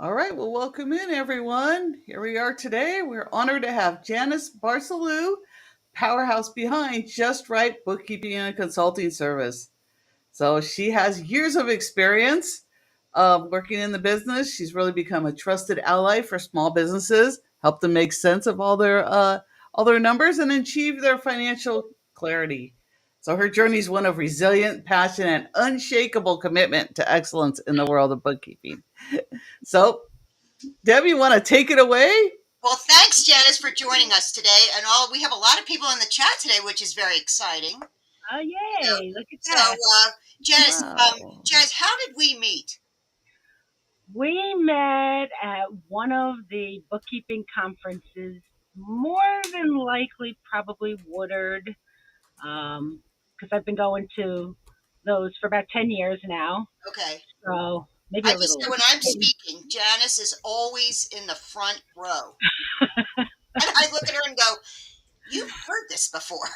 All right, well, welcome in everyone. Here we are today. We're honored to have Janice Barsalou, powerhouse behind Just Right Bookkeeping and Consulting Service. So she has years of experience working in the business. She's really become a trusted ally for small businesses, help them make sense of all their numbers and achieve their financial clarity. So her journey is one of resilient, passion, and unshakable commitment to excellence in the world of bookkeeping. So, Debbie, you want to take it away? Well, thanks, Janice, for joining us today. And we have a lot of people in the chat today, which is very exciting. Oh, yay. Look at So, that. Janice, Wow. Janice, how did we meet? We met at one of the bookkeeping conferences, more than likely, probably Woodard, because I've been going to those for about 10 years now. Okay. So maybe I a just little. know when I'm speaking, Janice is always in the front row. And I look at her and go, you've heard this before.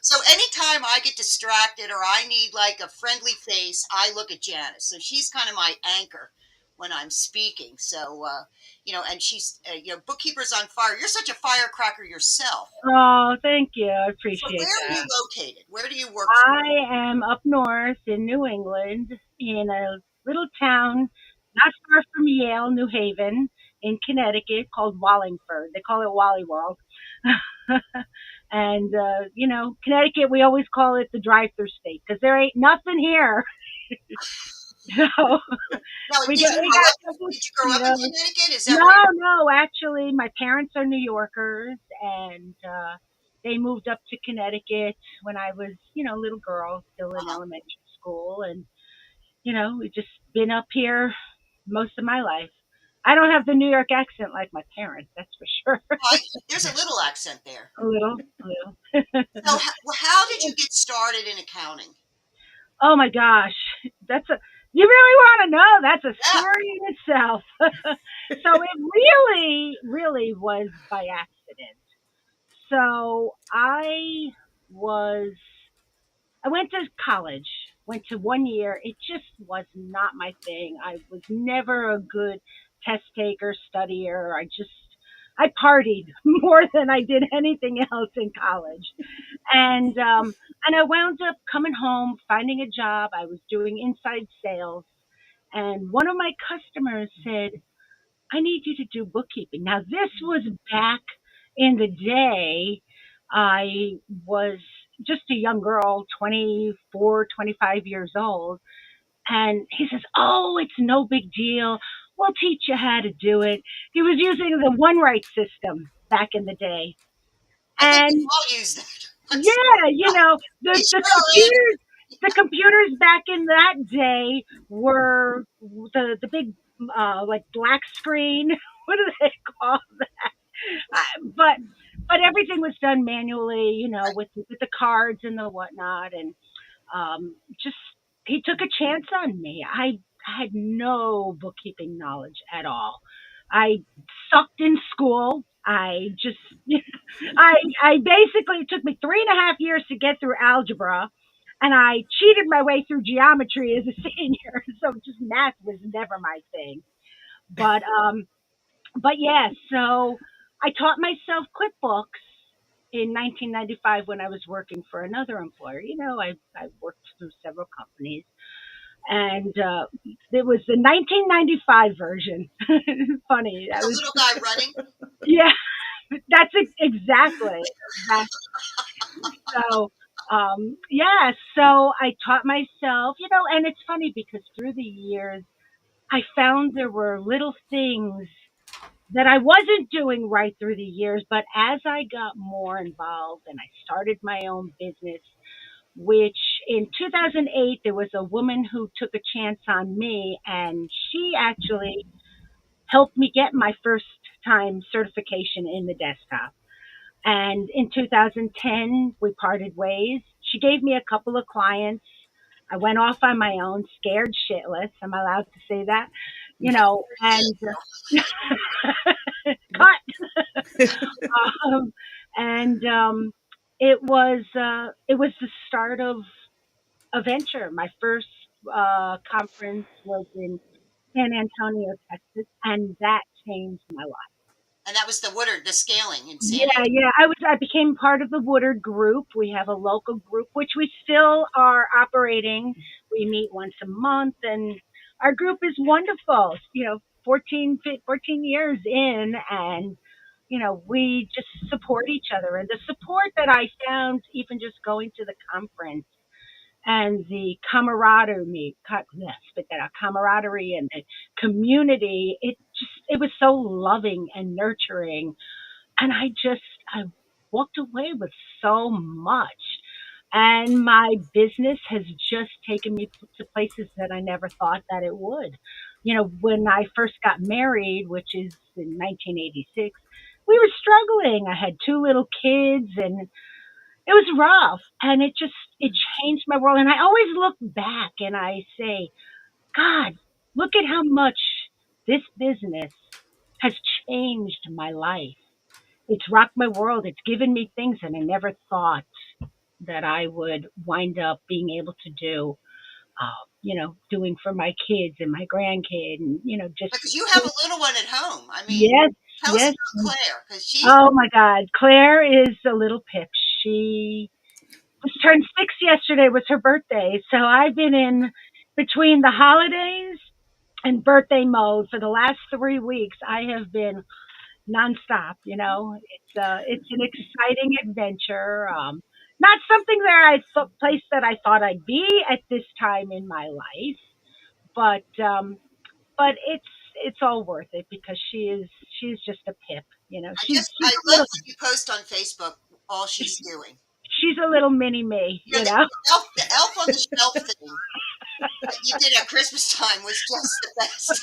So anytime I get distracted or I need like a friendly face, I look at Janice. So she's kind of my anchor when I'm speaking. So, and she's, Bookkeepers on Fire. You're such a firecracker yourself. Oh, thank you. I So appreciate where are that. you located? Where do you work? I am up north in New England in a little town not far from Yale, New Haven, in Connecticut called Wallingford. They call it Wally World. And, Connecticut, we always call it the drive-through state because there ain't nothing here. So Now, we did got, you we grow up, got did you grow up in Connecticut? Is that no, where? no, actually, my parents are New Yorkers, and they moved up to Connecticut when I was, a little girl, still in Uh-huh. elementary school, and we've just been up here most of my life. I don't have the New York accent like my parents, that's for sure. Well, there's a little accent there. A little, a little. So, how did you get started in accounting? Oh my gosh, that's a you really want to know? That's a Yeah. story in itself. So it really, really was by accident. So was I went to college, went to 1 year. It just was not my thing. I was never a good test taker, studier. I partied more than I did anything else in college. And I wound up coming home, finding a job. I was doing inside sales, and one of my customers said, "I need you to do bookkeeping." Now, this was back in the day. I was just a young girl, 24, 25 years old. And he says, "Oh, it's no big deal. We'll teach you how to do it." He was using the one right system back in the day. I think we And all use that. yeah, We the sure is. computers back in that day were the big like black screen. What do they call that? But everything was done manually, with the cards and the whatnot, and just he took a chance on me. I had no bookkeeping knowledge at all. I sucked in school. I just I basically it took me 3.5 years to get through algebra, and I cheated my way through geometry as a senior. So just math was never my thing. But yeah, so I taught myself QuickBooks in 1995 when I was working for another employer. I worked through several companies, and it was the 1995 version. Funny, And that the was little guy running. yeah, that's exactly. So yeah, so I taught myself, and it's funny because through the years I found there were little things that I wasn't doing right through the years, but as I got more involved and I started my own business, which in 2008, there was a woman who took a chance on me, and she actually helped me get my first time certification in the desktop. And in 2010, we parted ways. She gave me a couple of clients. I went off on my own, scared shitless. I'm allowed to say that, and cut. um, and it was the start of a venture. My first conference was in San Antonio, Texas, and that changed my life. And that was the Woodard, the scaling in San Yeah, Antonio. yeah. I became part of the Woodard group. We have a local group which we still are operating. We meet once a month, and our group is wonderful. 14 years in, and we just support each other. And the support that I found even just going to the conference and the camaraderie and the community, it was so loving and nurturing, and I walked away with so much. And my business has just taken me to places that I never thought that it would. When I first got married, which is in 1986, we were struggling. I had two little kids, and it was rough, and it changed my world. And I always look back and I say, God, look at how much this business has changed my life. It's rocked my world. It's given me things that I never thought that I would wind up being able to do. Doing for my kids and my grandkid, and just Because you have a little one at home. I mean, yes, tell us yes. about Claire, because she's Oh my God, Claire is a little pip. She was turned 6 yesterday. Was her birthday, so I've been in between the holidays and birthday mode for the last 3 weeks. I have been nonstop. It's an exciting adventure. Not something that place that I thought I'd be at this time in my life, but it's all worth it because she's just a pip. She's I a love little what you post on Facebook. All she's doing. she's a little mini me. You know, the elf on the shelf thing that you did at Christmas time was just the best.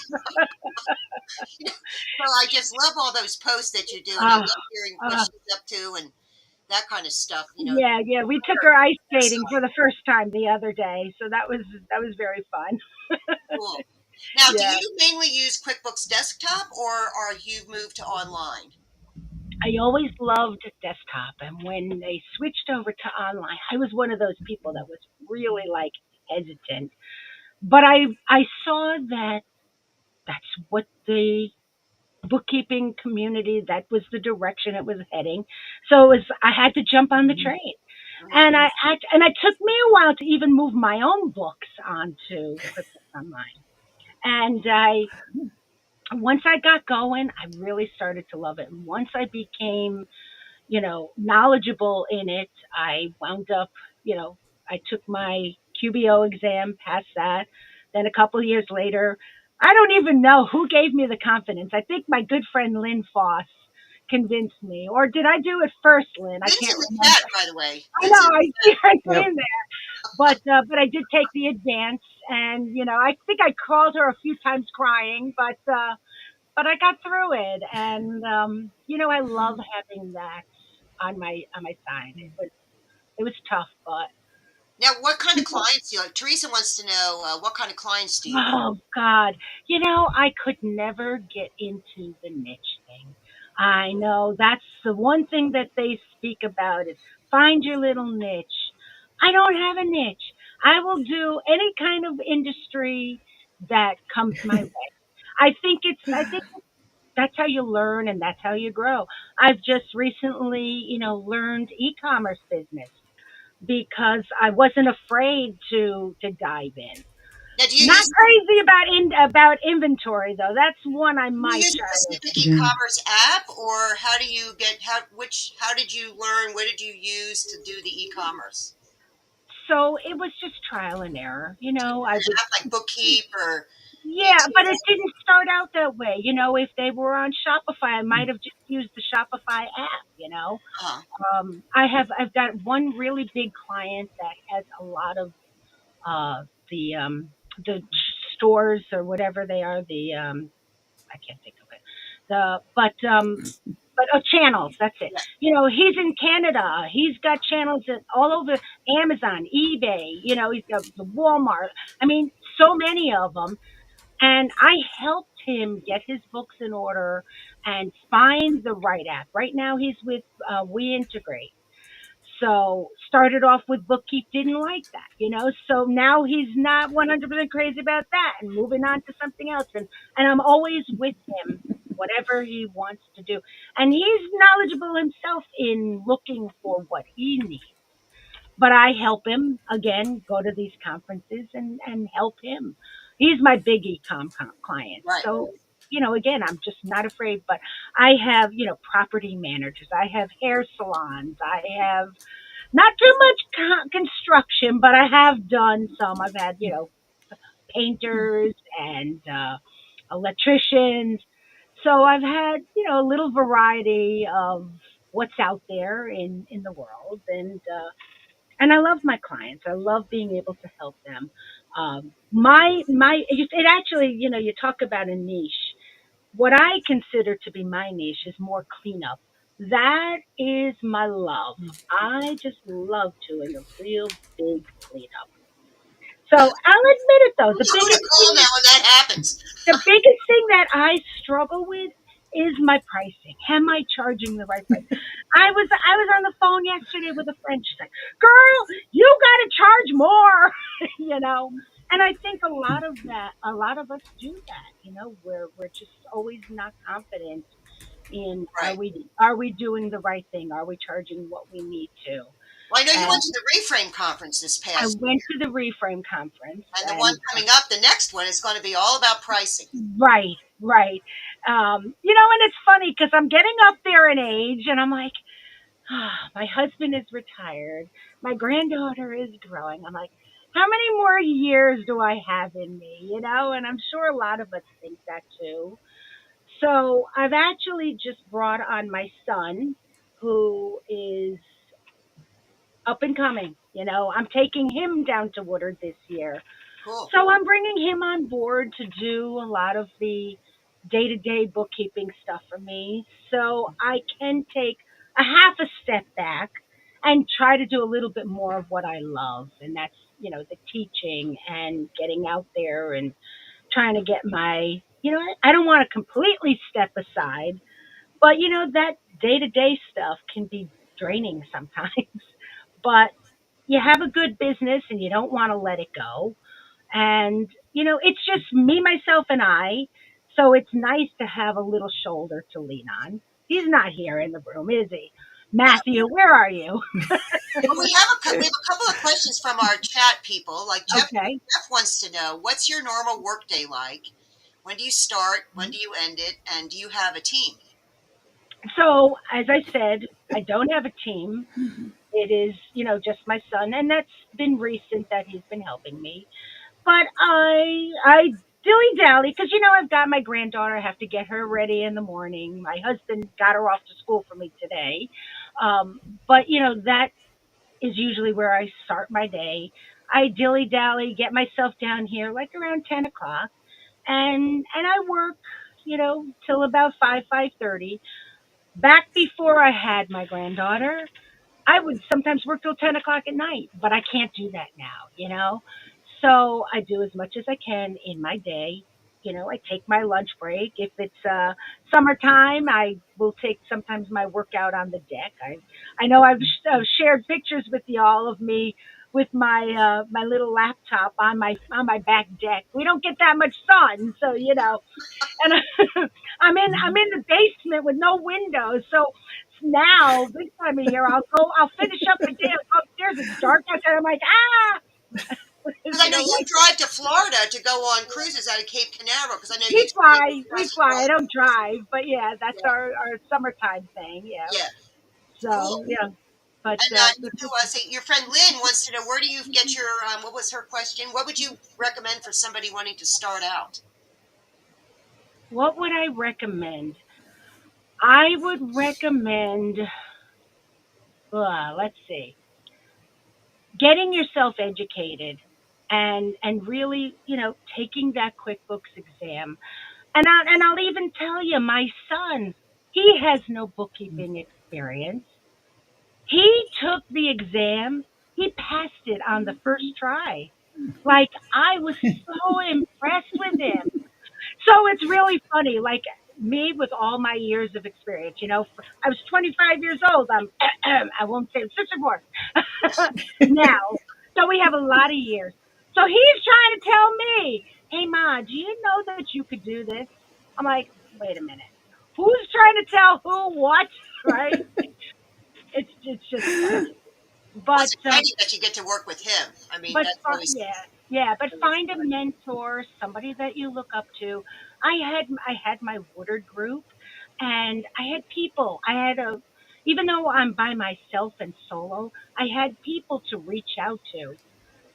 So I just love all those posts that you do, and I Uh, love hearing what uh, she's up to and that kind of stuff. yeah, yeah. We took her ice skating for the first time the other day, so that was very fun. Cool. Now, do Yeah. you mainly use QuickBooks Desktop, or are you moved to online? I always loved desktop, and when they switched over to online, I was one of those people that was really like hesitant. But I saw that that's what the bookkeeping community, that was the direction it was heading. So I had to jump on the train. Mhm. And it took me a while to even move my own books onto QuickBooks Online. And I once I got going, I really started to love it. And once I became knowledgeable in it, I wound up, I took my QBO exam, passed that. Then a couple of years later, I don't even know who gave me the confidence. I think my good friend Lynn Foss convinced me. Or did I do it first, Lynn? I Lynn's can't in the remember. chat, by the way. I Lynn's know, in I see her Yep. in there. But I did take the advance, and I think I called her a few times crying, but I got through it, and I love having that on my side. It was tough, but Now, what kind of clients do you like? Teresa wants to know what kind of clients do you get? oh God, I could never get into the niche thing. I know that's the one thing that they speak about is find your little niche. I don't have a niche. I will do any kind of industry that comes my way. I think that's how you learn and that's how you grow. I've just recently, learned e-commerce business because I wasn't afraid to dive in. Now, do you Not use crazy about inventory though. That's one I do you might use a shy away specific from. Yeah. e-commerce app, or how do you get how did you learn? What did you use to do the e-commerce? So it was just trial and error. Do you I use an would app like Bookkeeper? Yeah, but it didn't start out that way. If they were on Shopify, I might have just used the Shopify app. Uh, I've got one really big client that has a lot of uh the stores or whatever they are, I can't think of it. But channels, that's it. yeah. He's in Canada. He's got channels all over Amazon, eBay. He's got the Walmart. I mean, so many of them. And I helped him get his books in order and find the right app. Right now, he's with We Integrate. So started off with Bookkeep, didn't like that, So now he's not 100% crazy about that, and moving on to something else. And I'm always with him, whatever he wants to do. And he's knowledgeable himself in looking for what he needs. But I help him again, go to these conferences and help him. He's my big client. Right. So, again, I'm just not afraid, but I have, property managers. I have hair salons. I have not too much construction, but I have done some. I've had, painters and electricians. So I've had, a little variety of what's out there in the world. And I love my clients. I love being able to help them. It actually, you talk about a niche. What I consider to be my niche is more cleanup. That is my love. I just love doing a real big cleanup. So I'll admit it though. Who to call now when that happens? The biggest thing that I struggle with is my pricing. Am I charging the right price? I was on the phone yesterday with a friend. She's like, "Girl, you got to charge more," you know. And I think a lot of us do that. We're just always not confident in Right. are we doing the right thing? Are we charging what we need to? Well, I know you And went to the Reframe conference this I past went year, to the Reframe conference, and the one and coming up, the next one, is going to be all about pricing. right, right. And it's funny because I'm getting up there in age, and I'm like, my husband is retired, my granddaughter is growing. I'm like, how many more years do I have in me? And I'm sure a lot of us think that too. So I've actually just brought on my son, who is up and coming. I'm taking him down to Woodard this year. Cool. So I'm bringing him on board to do a lot of the day to day bookkeeping stuff for me. So I can take a half a step back and try to do a little bit more of what I love. And that's, the teaching and getting out there and trying to get I don't want to completely step aside, but that day to day stuff can be draining sometimes. But you have a good business and you don't want to let it go. And, it's just me, myself, and I. So it's nice to have a little shoulder to lean on. He's not here in the room, is he? No. Matthew, where are you? Well, we have a couple of questions from our chat people. Like Okay. Jeff wants to know, what's your normal workday like? When do you start? When do you end it? And do you have a team? So, as I said, I don't have a team. It is, just my son. And that's been recent that he's been helping me. But I dilly dally because I've got my granddaughter. I have to get her ready in the morning. My husband got her off to school for me today, but that is usually where I start my day. I dilly dally, get myself down here like around 10 o'clock, and I work till about 5:30. Back before I had my granddaughter, I would sometimes work till 10 o'clock at night, but I can't do that now. So I do as much as I can in my day. I take my lunch break. If it's summertime, I will take sometimes my workout on the deck. I know I've shared pictures with y'all of me with my little laptop on my back deck. We don't get that much sun, so and I'm in the basement with no windows. So now this time of year, I'll finish up the day. I'll go upstairs. It's dark outside. I'm like, Because I know you like drive to Florida to go on cruises out of Cape Canaveral. Because I know you we told me fly, you we guys fly. I fly. don't drive, but yeah, that's Yeah, our summertime thing. Yeah. yeah, cool. So yeah, but And you say your friend Lynn wants to know, where do you get your what was her question? What would you recommend for somebody wanting to start out? what would I recommend? I would recommend. Let's see, getting yourself educated and really taking that QuickBooks exam. And I'll even tell you, my son, he has no bookkeeping experience. He took the exam. He passed it on the first try. Like, I was so impressed with him. So it's really funny. Like, me with all my years of experience. I was 25 years old. I won't say it's more now. So we have a lot of years. So he's trying to tell me, hey, Ma, do you know that you could do this? I'm like, wait a minute. Who's trying to tell who what? Right? It's just funny. Well, But it's exciting that you get to work with him. I mean, but that's always yeah, yeah. But always find a fun. mentor, somebody that you look up to. I had my Woodard group, and I had people. I had a even though I'm by myself and solo, I had people to reach out to.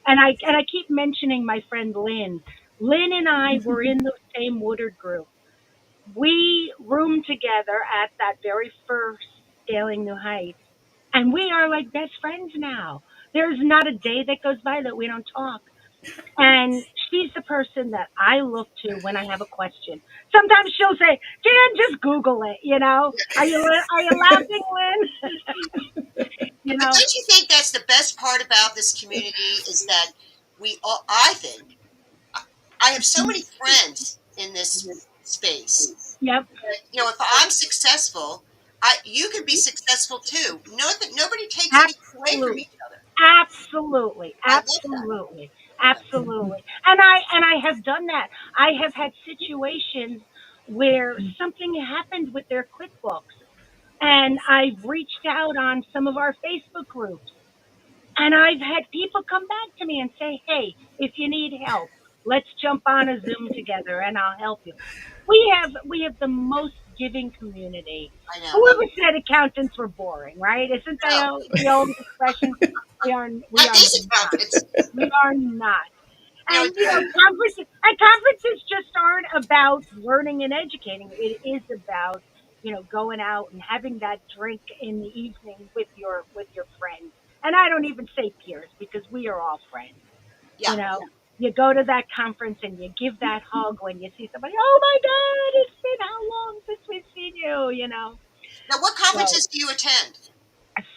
And I keep mentioning my friend Lynn. Lynn and I were in the same Woodard group. We roomed together at that very first Scaling New Heights, and we are like best friends now. There's not a day that goes by that we don't talk. And she's the person that I look to when I have a question. Sometimes she'll say, "Jan, just Google it." Are you laughing, Lynn? you But know, don't you think that's the best part about this community is that we all, I think, I have so many friends in this space. yep, If I'm successful, you can be successful too. Nobody takes anything away from absolutely. each other. Absolutely, I love that. absolutely, absolutely. And I have done that. I have had situations where something happened with their QuickBooks, and I've reached out on some of our Facebook groups, and I've had people come back to me and say, "Hey, if you need help, let's jump on a Zoom together, and I'll help you." We have the most giving community. I know. Whoever said accountants were boring, right? Isn't No, that the old expression? We not are these not. accountants. We are not. And It's funny. conferences just aren't about learning and educating. It is about going out and having that drink in the evening with your friends. And I don't even say peers because we are all friends. Yeah. You know, you go to that conference and you give that hug when you see somebody. Oh my God, it's been how long since we've seen you? Now, what So conferences do you attend?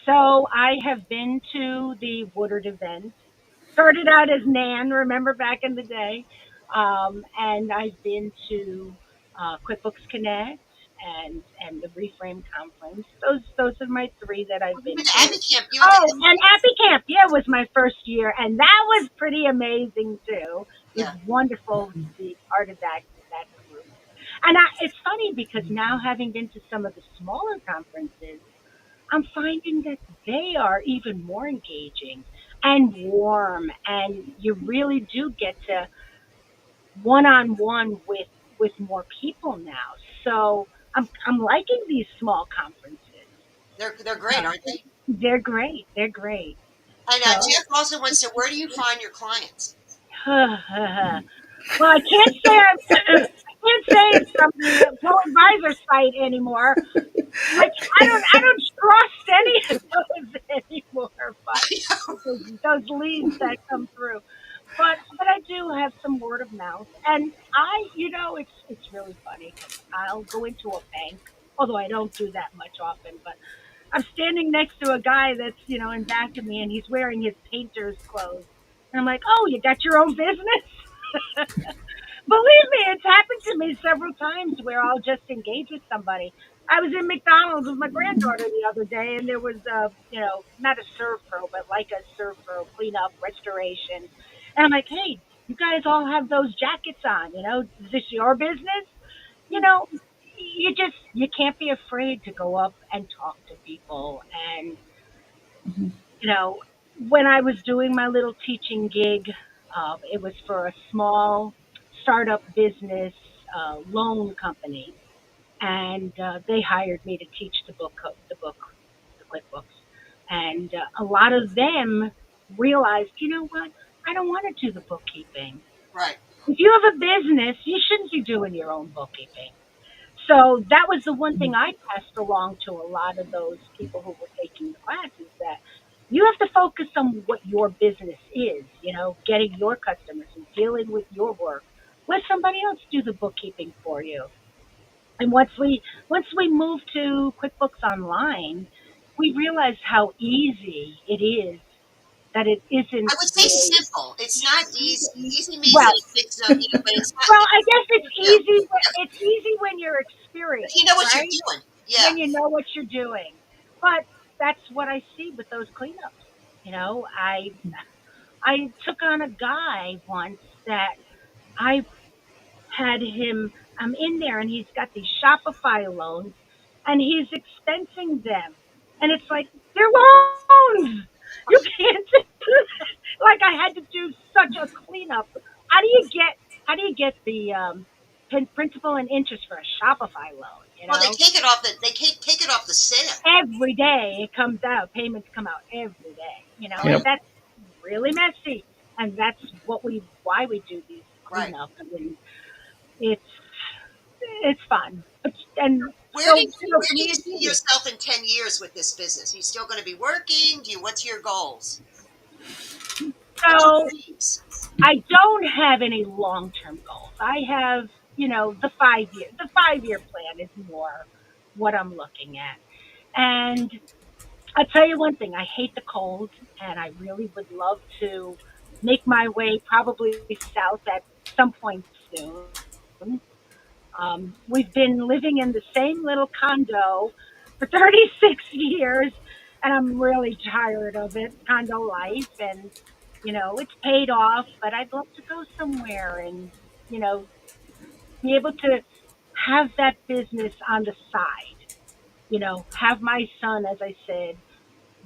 so I have been to the Woodard event. Started out as Nan, remember back in the day, and I've been to QuickBooks Connect and the Reframe conference. Those are my three that I've Well, you've been been to to. Abbey Camp. You went to Oh, and Appy Camp, yeah, was my first year, and that was pretty amazing too. It was yeah. wonderful to be part of that group. It's funny because now having been to some of the smaller conferences, I'm finding that they are even more engaging and warm, and you really do get to one on one with more people now. So I'm liking these small conferences. They're great, aren't they? They're great. They're great. And So Jeff also wants to. Where do you find your clients? well, I can't say I can't say it's from the Pro Advisor site anymore. I don't trust any of those anymore. But those leads that come through. But I do have some word of mouth, and it's really funny because I'll go into a bank, although I don't do that much often. But I'm standing next to a guy that's in back of me, and he's wearing his painter's clothes, and I'm like, "Oh, you got your own business?" Believe me, it's happened to me several times where I'll just engage with somebody. I was in McDonald's with my granddaughter the other day, and there was not a serve pro, but like a serve pro cleanup restoration. And I'm like, hey, you guys all have those jackets on. Is this your business? You know, you can't be afraid to go up and talk to people. And you know, when I was doing my little teaching gig, it was for a small startup business loan company, and they hired me to teach the QuickBooks, and a lot of them realized, you know what, I don't want to do the bookkeeping. Right. If you have a business, you shouldn't be doing your own bookkeeping. So that was the one thing I passed along to a lot of those people who were taking the classes, that you have to focus on what your business is, getting your customers and dealing with your work. Let somebody else do the bookkeeping for you. And once we moved to QuickBooks Online, we realized how easy it is, that it I isn't would say very simple. It's not easy. Easy means well. that it takes but it's not. Well, I guess it's Yeah. easy. It's easy when you're If experience, you know what you're right? doing. Yeah. When you know what you're doing. But that's what I see with those cleanups. I took on a guy once that I had him. I'm in there, and he's got these Shopify loans, and he's expensing them, and it's like they're loans. You can't do that. Like I had to do such a cleanup. How do you get the principal and interest for a Shopify loan? Well, they take it off the take it off the sale. Every day it comes out. Payments come out every day. And Right. Yep. that's really messy. And that's why we do these Right. cleanups. I mean, it's it's fun. And Where for do me, you it's see easy. yourself in 10 years with this business? Are you still going to be working? What's your goals? What's your So dreams? I don't have any long term goals. I have, the 5 year. The 5 year plan is more what I'm looking at. And I'll tell you one thing, I hate the cold, and I really would love to make my way probably south at some point soon. We've been living in the same little condo for 36 years, and I'm really tired of it, condo life. And, it's paid off, but I'd love to go somewhere and, you know, be able to have that business on the side, have my son, as I said,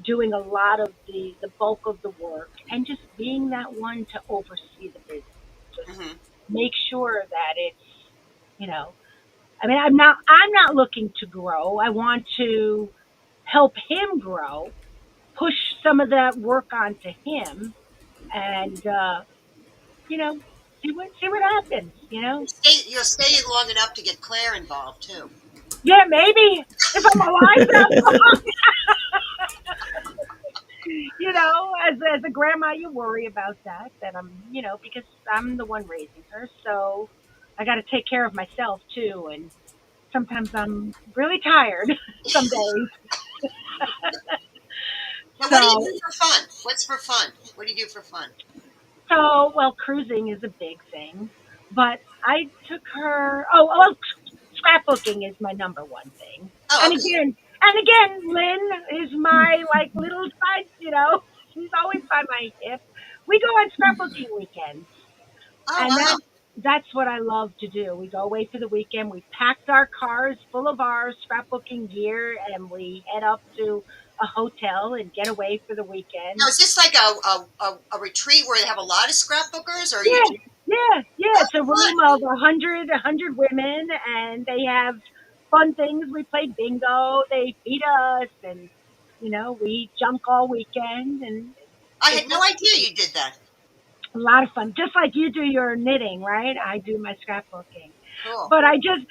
doing a lot of the bulk of the work and just being that one to oversee the business. Just Hmm. make sure that it's, you know, I mean, I'm not looking to grow. I want to help him grow, push some of that work onto him, and you know, see what happens. You'll stay long enough to get Claire involved too. Yeah, maybe if I'm alive that long. As a grandma, you worry about that because I'm the one raising her, so I got to take care of myself too. And sometimes I'm really tired. Some days. Now, what do you So, do for fun? What's for fun? What do you do for fun? well, cruising is a big thing, but I took her. Oh, well, scrapbooking is my number one thing. Oh, And okay. again, Lynn is my like little side. She's always by my hip. We go on scrapbooking weekends. Oh, And wow. that's what I love to do. We go away for the weekend. We packed our cars full of our scrapbooking gear, and we head up to a hotel and get away for the Now, weekend. is this like a retreat where they have a lot of scrapbookers, or are you Yeah, just yeah. oh, It's a room fun? of a hundred women, and they have fun things. We play bingo. They feed us, and we junk all weekend, and I it's had no idea you did that. a lot of fun. Just like you do your knitting, right? I do my scrapbooking. Cool. But I just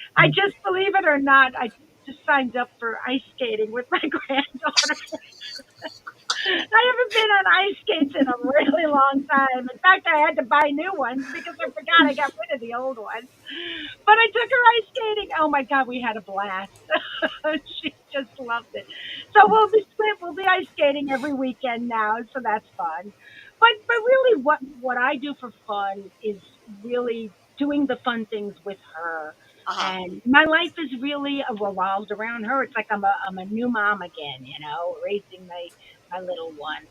believe it or not, I just signed up for ice skating with my granddaughter. I haven't been on ice skates in a really long time. In fact, I had to buy new ones because I forgot I got rid of the old ones. But I took her ice skating. Oh my God, we had a blast. She just loved it. So we'll be ice skating every weekend now, so that's fun. But really, what I do for fun is really doing the fun things with her. Uh huh. And my life is really revolved around her. It's like I'm a new mom again, raising my little one.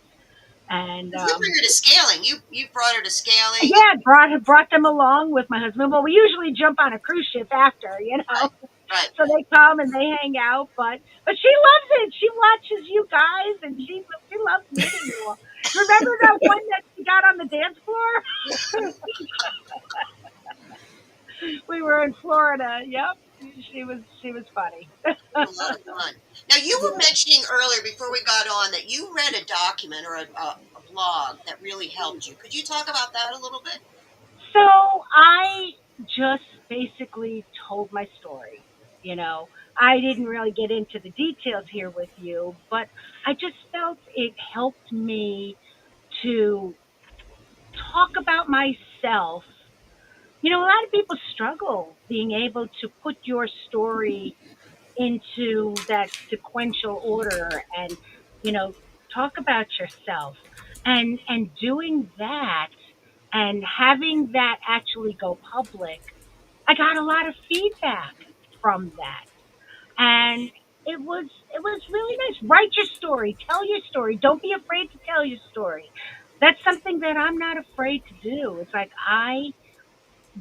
And You bring her to scaling. You brought her to scaling. yeah, brought them along with my husband. Well, we usually jump on a cruise ship after. Right. Right. So they come and they hang out, but she loves it. She watches you guys, and she loves meeting you all. Remember that one that she got on the dance floor? We were in Florida. Yep, she was funny. A lot of fun. Now, you were mentioning earlier before we got on that you read a document or a blog that really helped you. Could you talk about that a little bit? So I just basically told my story. I didn't really get into the details here with you, but I just felt it helped me to talk about myself. A lot of people struggle being able to put your story into that sequential order and, you know, talk about yourself. And doing that and having that actually go public, I got a lot of feedback from that. And it was really nice. Write your story, tell your story. Don't be afraid to tell your story. That's something that I'm not afraid to do. It's like I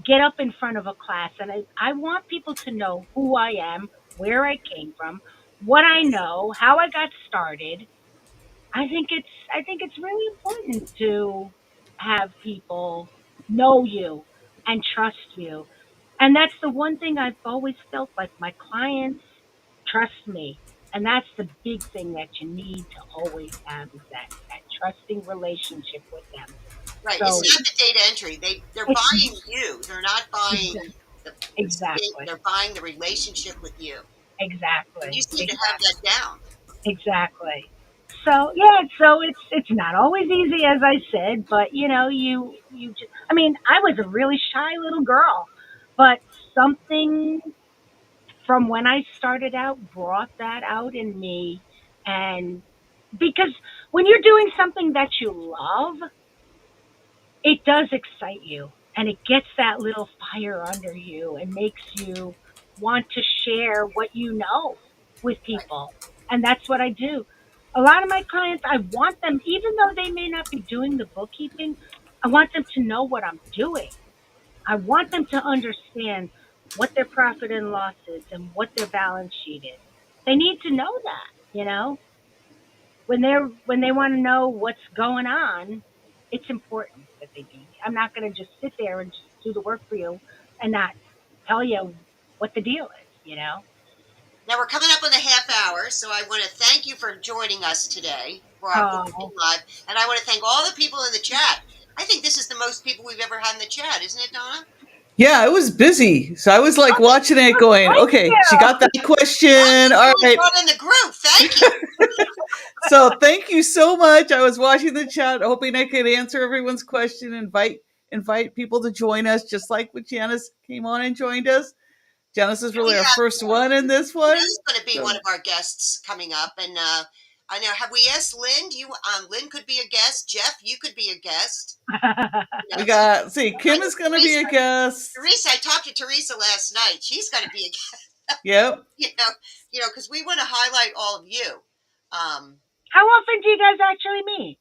get up in front of a class and I want people to know who I am, where I came from, what I know, how I got started. I think it's really important to have people know you and trust you. And that's the one thing I've always felt like my clients trust me. And that's the big thing that you need to always have is that trusting relationship with them. Right. It's So not the data entry. They're buying ex- you. They're not buying ex- the state. exactly, They're buying the relationship with you. And you exactly, seem to have that exactly. down. Exactly. So yeah, so it's not always easy as I said, but you just I mean, I was a really shy little girl, but something from when I started out brought that out in me, and because when you're doing something that you love, it does excite you and it gets that little fire under you and makes you want to share what you know with Right. people. And that's what I do. A lot of my clients, I want them, even though they may not be doing the bookkeeping, I want them to know what I'm doing. I want them to understand what their profit and loss is and what their balance sheet is. They need to know that, when they want to know what's going on, it's important that they do. I'm not going to just sit there and just do the work for you and not tell you what the deal is. Now we're coming up on the half hour, so I want to thank you for joining us today for our bookkeeping Oh, live, and I want to thank all the people in the chat. I think this is the most people we've ever had in the chat, isn't it, Donna? Yeah, it was busy. So I was like watching it going, thank okay, she got you. that question. You All really right. brought in the group. Thank you. So thank you so much. I was watching the chat, hoping I could answer everyone's question, invite people to join us, just like when Janice came on and joined us. Janice is We really our have first one in this one. Lynn's going to be one So of our guests coming up, and I know. Have we asked Lynn? Do you? Lynn could be a guest. Jeff, you could be a guest. You we know, got, see, I Kim know is going to be a guest. Teresa. I talked to Teresa last night. She's going to be a guest. Yep. You know, because we want to highlight all of you. Um, How often do you guys actually meet?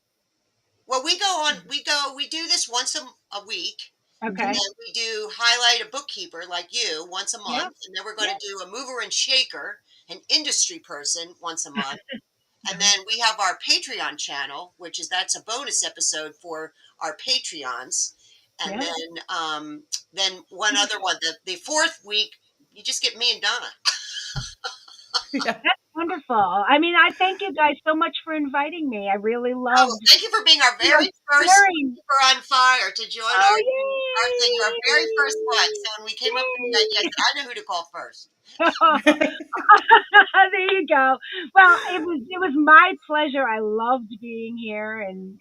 well, we do this once a week, and Okay. Hmm. then we do highlight a bookkeeper like you once a Yeah. month, and then we're going Yeah. to do a mover and shaker, an industry person once a month. And then we have our Patreon channel, which is that's a bonus episode for our Patreons. And Yeah. then one other one, the fourth week, you just get me and Donna. Yeah. That's wonderful. I mean, I thank you guys so much for inviting me. I really Oh, well, loved, thank you for being our very first sharing. Keeper on Fire to join Oh, our thing. You're our very first one. So when we came up with the idea, I yay! said, I know who to call first. Yay! There you go. Well, it was my pleasure. I loved being here and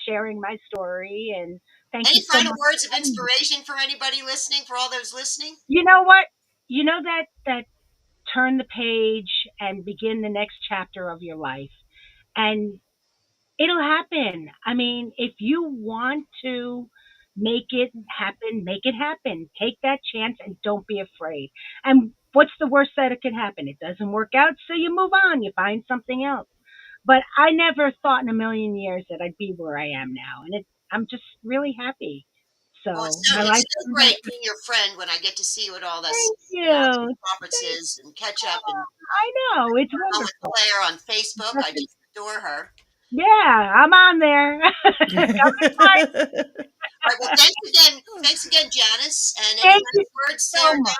sharing my story. And thank you Any so final much words of for having me. inspiration for anybody listening, for all those listening? You know what? You know that turn the page and begin the next chapter of your life, and it'll happen. I mean, if you want to make it happen, make it happen. Take that chance and don't be afraid. And what's the worst that it could happen? It doesn't work out, so you move on. You find something else. But I never thought in a million years that I'd be where I am now, and I'm just really happy. Well, So my it's life so turned out. great being your friend when I get to see you at all this, Thank you. Thank, conferences and catch up and I know it's on with wonderful. Claire on Facebook. I just adore her. Yeah, I'm on there. Come and find. All right. Well, thanks again. Thanks again, Janice. And any Thank you last words so there, much.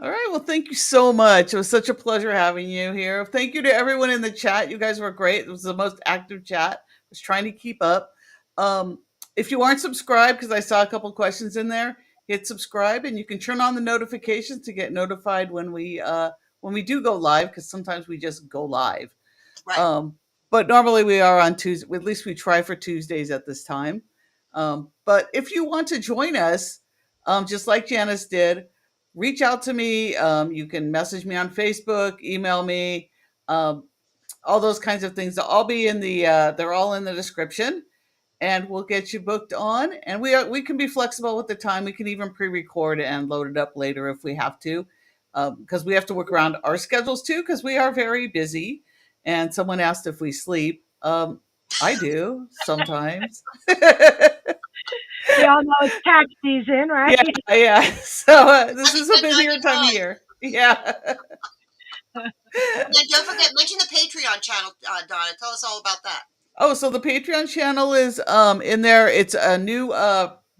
All right. Well, thank you so much. It was such a pleasure having you here. Thank you to everyone in the chat. You guys were great. It was the most active chat. I was trying to keep up. Um, if you aren't subscribed, because I saw a couple questions in there, hit subscribe, and you can turn on the notifications to get notified when we do go live. Because sometimes we just go live. Right? Um, but normally we are on Tuesday. At least we try for Tuesdays at this time. But if you want to join us, just like Janice did, reach out to me. You can message me on Facebook, email me, um, all those kinds of things. They'll all be in the. They're all in the description, and we'll get you booked on. And we can be flexible with the time. We can even pre-record and load it up later if we have to. because we have to work around our schedules too, because we are very busy. And someone asked if we sleep. I do sometimes. We all know it's tax season, right? Yeah, yeah. So this Having is a busier time of 1099. year. Yeah. And then don't forget, mention the Patreon channel, Donna. Tell us all about that. Oh, so the Patreon channel is in there. It's a new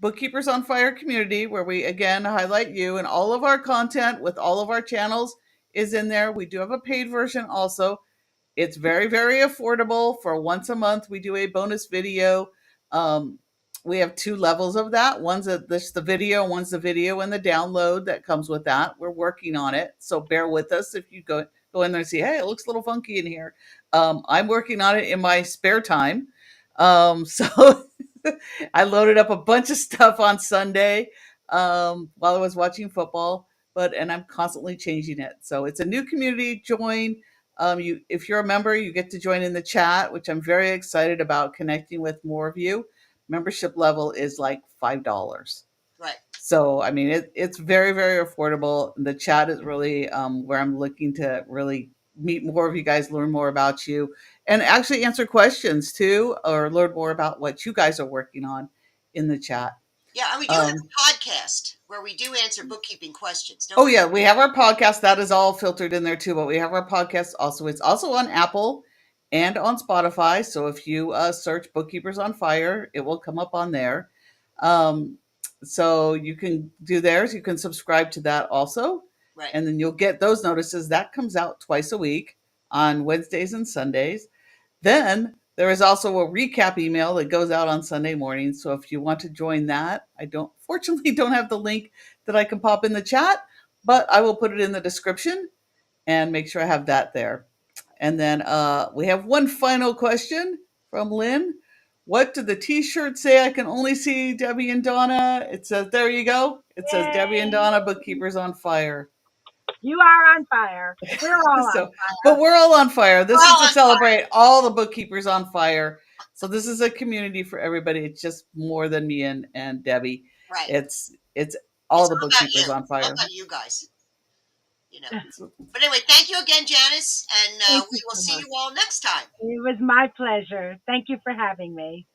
Bookkeepers on Fire community where we again highlight you, and all of our content with all of our channels is in there. We do have a paid version also. It's very, very affordable. For once a month, we do a bonus video. Um, we have two levels of that. One's the video, one's the video and the download that comes with that. We're working on it, so bear with us if you go in there and see, hey, it looks a little funky in here. I'm working on it in my spare time. So I loaded up a bunch of stuff on Sunday while I was watching football, and I'm constantly changing it. So it's a new community. Join. If you're a member, you get to join in the chat, which I'm very excited about connecting with more of you. Membership level is like $5. Right. So, I mean, it's very, very affordable. The chat is really where I'm looking to really meet more of you guys, learn more about you, and actually answer questions too, or learn more about what you guys are working on in the chat. Yeah, and we do have a podcast where we do answer bookkeeping questions. Oh yeah, we have our podcast that is all filtered in there too. But we have our podcast also. It's also on Apple and on Spotify. So if you search "Bookkeepers on Fire," it will come up on there. Um, so you can do theirs. You can subscribe to that also, Right. and then you'll get those notices. That comes out twice a week on Wednesdays and Sundays. Then there is also a recap email that goes out on Sunday morning. So if you want to join that, I fortunately don't have the link that I can pop in the chat, but I will put it in the description and make sure I have that there. And then we have one final question from Lynn. What do the t-shirts say? I can only see Debbie and Donna. It says, there you go. It says Debbie and Yay! Donna, Bookkeepers on Fire. You are on fire. We're all on So, fire. but we're all on fire. This We're is all to on celebrate all the bookkeepers on fire. So this is a community for everybody. It's just more than me and Debbie. Right. It's all It's the all about bookkeepers you. on It's all fire. about you guys. But anyway, thank you again, Janice, and Thank we you will so see much. you all next time. It was my pleasure. Thank you for having me.